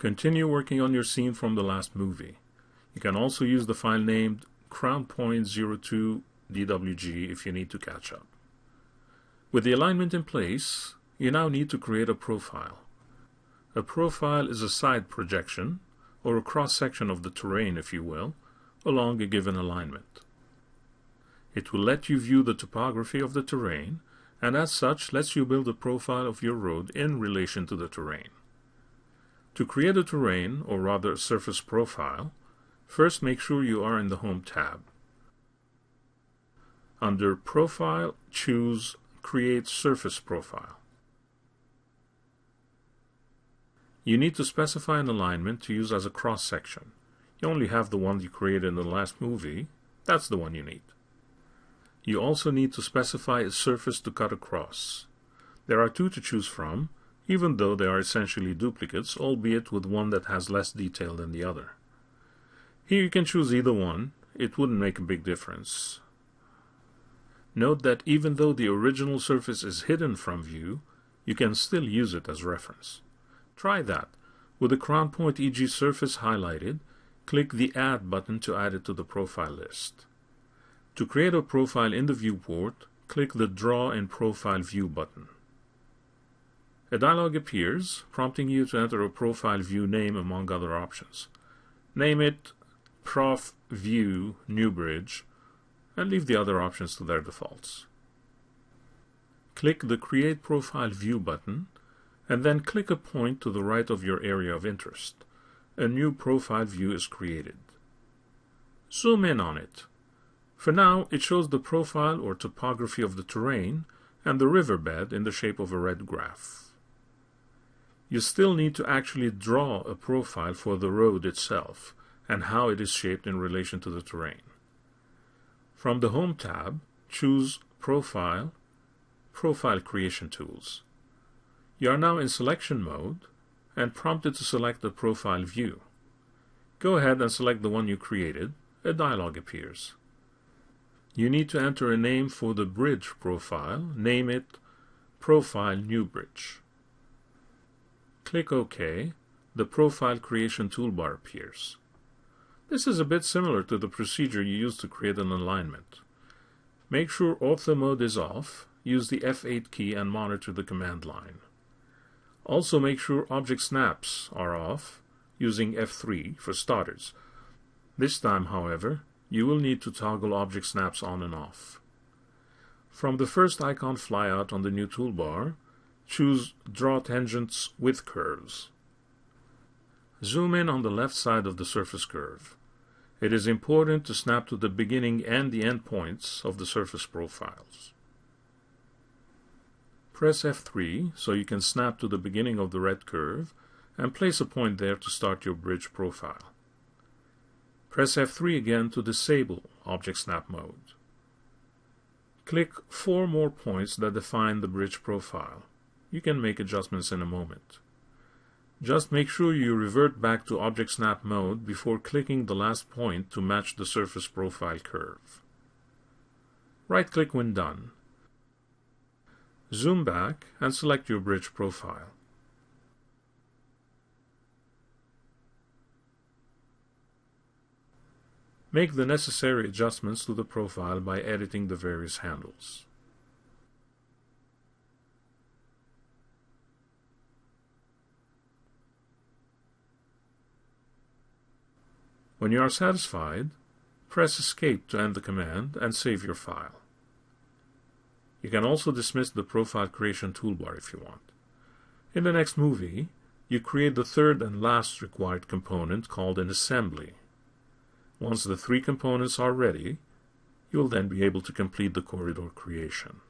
Continue working on your scene from the last movie. You can also use the file named crown.02dwg if you need to catch up. With the alignment in place, you now need to create a profile. A profile is a side projection, or a cross-section of the terrain, if you will, along a given alignment. It will let you view the topography of the terrain, and as such lets you build a profile of your road in relation to the terrain. To create a terrain, or rather a surface profile, first make sure you are in the Home tab. Under Profile, choose Create Surface Profile. You need to specify an alignment to use as a cross-section. You only have the one you created in the last movie. That's the one you need. You also need to specify a surface to cut across. There are two to choose from, even though they are essentially duplicates, albeit with one that has less detail than the other. Here you can choose either one. It wouldn't make a big difference. Note that even though the original surface is hidden from view, you can still use it as reference. Try that. With the crown point EG surface highlighted, click the Add button to add it to the profile list. To create a profile in the viewport, click the Draw in Profile View button. A dialog appears, prompting you to enter a profile view name among other options. Name it Prof View Newbridge, and leave the other options to their defaults. Click the Create Profile View button, and then click a point to the right of your area of interest. A new profile view is created. Zoom in on it. For now, it shows the profile or topography of the terrain and the riverbed in the shape of a red graph. You still need to actually draw a profile for the road itself and how it is shaped in relation to the terrain. From the Home tab, choose Profile, Profile Creation Tools. You are now in selection mode and prompted to select the profile view. Go ahead and select the one you created. A dialog appears. You need to enter a name for the bridge profile. Name it Profile New Bridge. Click OK. The Profile Creation toolbar appears. This is a bit similar to the procedure you use to create an alignment. Make sure Ortho mode is off. Use the F8 key and monitor the command line. Also make sure object snaps are off, using F3 for starters. This time, however, you will need to toggle object snaps on and off. From the first icon flyout on the new toolbar, choose Draw Tangents with Curves. Zoom in on the left side of the surface curve. It is important to snap to the beginning and the end points of the surface profiles. Press F3 so you can snap to the beginning of the red curve and place a point there to start your bridge profile. Press F3 again to disable Object Snap mode. Click 4 more points that define the bridge profile. You can make adjustments in a moment. Just make sure you revert back to Object Snap mode before clicking the last point to match the surface profile curve. Right-click when done. Zoom back and select your bridge profile. Make the necessary adjustments to the profile by editing the various handles. When you are satisfied, press Escape to end the command and save your file. You can also dismiss the Profile Creation toolbar if you want. In the next movie, you create the third and last required component called an assembly. Once the 3 components are ready, you will then be able to complete the corridor creation.